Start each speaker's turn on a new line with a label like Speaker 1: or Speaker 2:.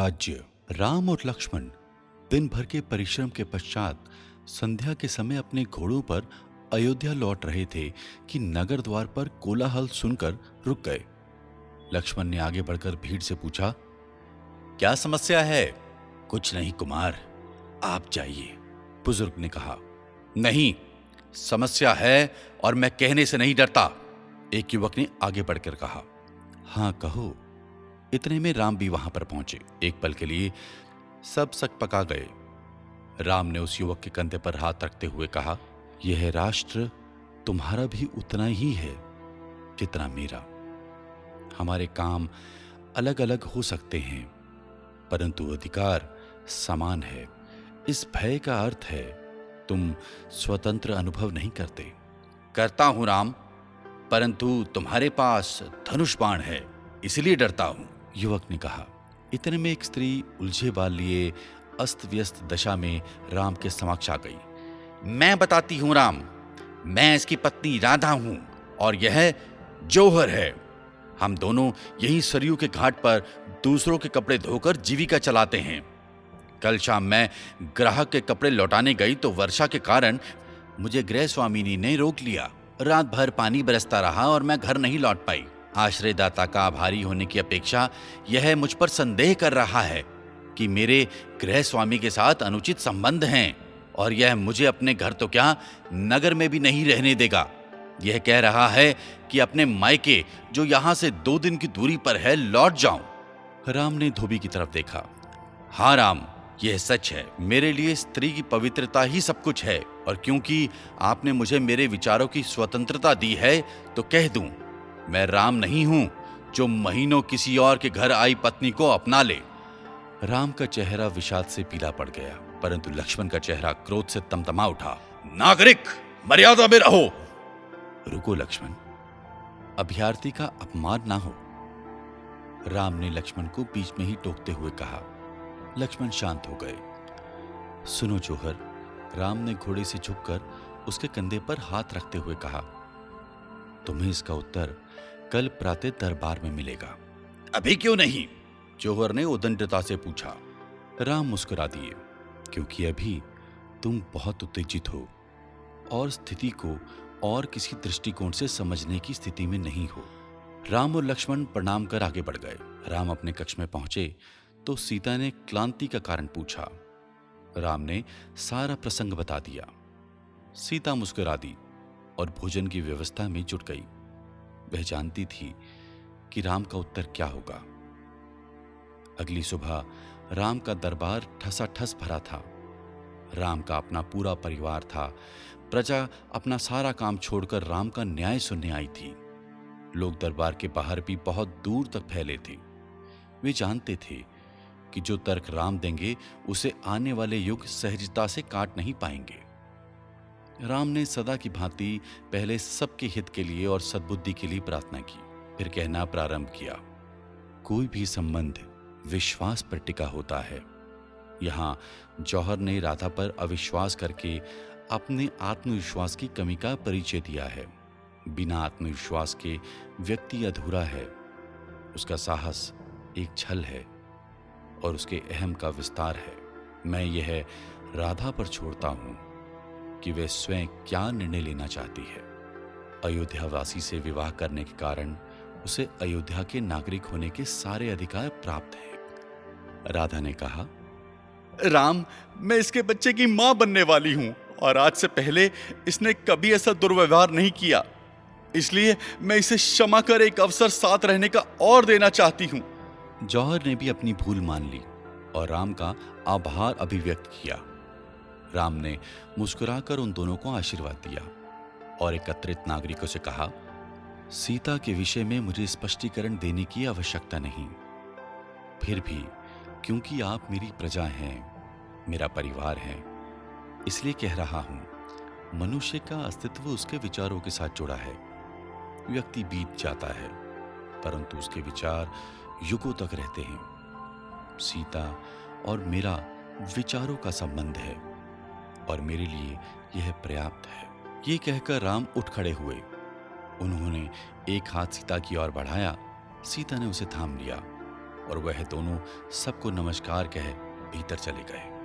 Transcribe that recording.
Speaker 1: राज्य। राम और लक्ष्मण दिन भर के परिश्रम के पश्चात संध्या के समय अपने घोड़ों पर अयोध्या लौट रहे थे कि नगर द्वार पर कोलाहल सुनकर रुक गए। लक्ष्मण ने आगे बढ़कर भीड़ से पूछा, क्या समस्या है? कुछ नहीं कुमार, आप जाइए, बुजुर्ग ने कहा। नहीं, समस्या है और मैं कहने से नहीं डरता, एक युवक ने आगे बढ़कर कहा। हाँ कहो। इतने में राम भी वहां पर पहुंचे। एक पल के लिए सब सकपका गए। राम ने उस युवक के कंधे पर हाथ रखते हुए कहा, यह राष्ट्र तुम्हारा भी उतना ही है जितना मेरा। हमारे काम अलग अलग हो सकते हैं, परंतु अधिकार समान है। इस भय का अर्थ है तुम स्वतंत्र अनुभव नहीं करते। करता हूं राम, परंतु तुम्हारे पास धनुष बाण है, इसलिए डरता हूं, युवक ने कहा। इतने में एक स्त्री उलझे बाल लिए अस्त व्यस्त दशा में राम के समक्ष आ गई। मैं बताती हूं राम, मैं इसकी पत्नी राधा हूं और यह जौहर है। हम दोनों यहीं सरयू के घाट पर दूसरों के कपड़े धोकर जीविका चलाते हैं। कल शाम मैं ग्राहक के कपड़े लौटाने गई तो वर्षा के कारण मुझे गृह स्वामिनी ने रोक लिया। रात भर पानी बरसता रहा और मैं घर नहीं लौट पाई। आश्रयदाता का आभारी होने की अपेक्षा यह मुझ पर संदेह कर रहा है कि मेरे गृह स्वामी के साथ अनुचित संबंध हैं और यह मुझे अपने घर तो क्या नगर में भी नहीं रहने देगा। यह कह रहा है कि अपने मायके जो यहां से 2 दिन की दूरी पर है लौट जाऊं। राम ने धोबी की तरफ देखा। हाँ राम, यह सच है। मेरे लिए स्त्री की पवित्रता ही सब कुछ है और क्योंकि आपने मुझे मेरे विचारों की स्वतंत्रता दी है तो कह दूं, मैं राम नहीं हूं जो महीनों किसी और के घर आई पत्नी को अपना ले। राम का चेहरा विषाद से पीला पड़ गया, परंतु लक्ष्मण का चेहरा क्रोध से तमतमा उठा। नागरिक, मर्यादा में रहो। रुको लक्ष्मण, अभ्यर्थी का अपमान ना हो, राम ने लक्ष्मण को बीच में ही टोकते हुए कहा। लक्ष्मण शांत हो गए। सुनो जौहर, राम ने घोड़े से झुककर उसके कंधे पर हाथ रखते हुए कहा, तुम्हें इसका उत्तर कल प्रातः दरबार में मिलेगा। अभी क्यों नहीं? जौहर ने उदंडता से पूछा। राम मुस्कुरा दिए, क्योंकि अभी तुम बहुत उत्तेजित हो और स्थिति को और किसी दृष्टिकोण से समझने की स्थिति में नहीं हो। राम और लक्ष्मण प्रणाम कर आगे बढ़ गए। राम अपने कक्ष में पहुंचे तो सीता ने क्लांति का कारण पूछा। राम ने सारा प्रसंग बता दिया। सीता मुस्कुरा दी और भोजन की व्यवस्था में जुट गई। वह जानती थी कि राम का उत्तर क्या होगा। अगली सुबह राम का दरबार ठसाठस भरा था। राम का अपना पूरा परिवार था। प्रजा अपना सारा काम छोड़कर राम का न्याय सुनने आई थी। लोग दरबार के बाहर भी बहुत दूर तक फैले थे। वे जानते थे कि जो तर्क राम देंगे उसे आने वाले युग सहजता से काट नहीं पाएंगे। राम ने सदा की भांति पहले सबके हित के लिए और सद्बुद्धि के लिए प्रार्थना की, फिर कहना प्रारंभ किया, कोई भी संबंध विश्वास पर टिका होता है। यहां जौहर ने राधा पर अविश्वास करके अपने आत्मविश्वास की कमी का परिचय दिया है। बिना आत्मविश्वास के व्यक्ति अधूरा है। उसका साहस एक छल है और उसके अहम का विस्तार है। मैं यह राधा पर छोड़ता हूं कि वह स्वयं क्या निर्णय लेना चाहती है। अयोध्यावासी से विवाह करने के कारण उसे अयोध्या के नागरिक होने के सारे अधिकार प्राप्त हैं। राधा ने कहा, राम, मैं इसके बच्चे की मां बनने वाली हूं और आज से पहले इसने कभी ऐसा दुर्व्यवहार नहीं किया, इसलिए मैं इसे क्षमा कर एक अवसर साथ रहने का और देना चाहती हूं। जौहर ने भी अपनी भूल मान ली और राम का आभार अभिव्यक्त किया। राम ने मुस्कुराकर उन दोनों को आशीर्वाद दिया और एकत्रित नागरिकों से कहा, सीता के विषय में मुझे स्पष्टीकरण देने की आवश्यकता नहीं। फिर भी क्योंकि आप मेरी प्रजा हैं, मेरा परिवार है, इसलिए कह रहा हूं, मनुष्य का अस्तित्व उसके विचारों के साथ जुड़ा है। व्यक्ति बीत जाता है, परंतु उसके विचार युगों तक रहते हैं। सीता और मेरा विचारों का संबंध है और मेरे लिए यह पर्याप्त है। ये कहकर राम उठ खड़े हुए। उन्होंने एक हाथ सीता की ओर बढ़ाया। सीता ने उसे थाम लिया। और वह दोनों सबको नमस्कार कह भीतर चले गए।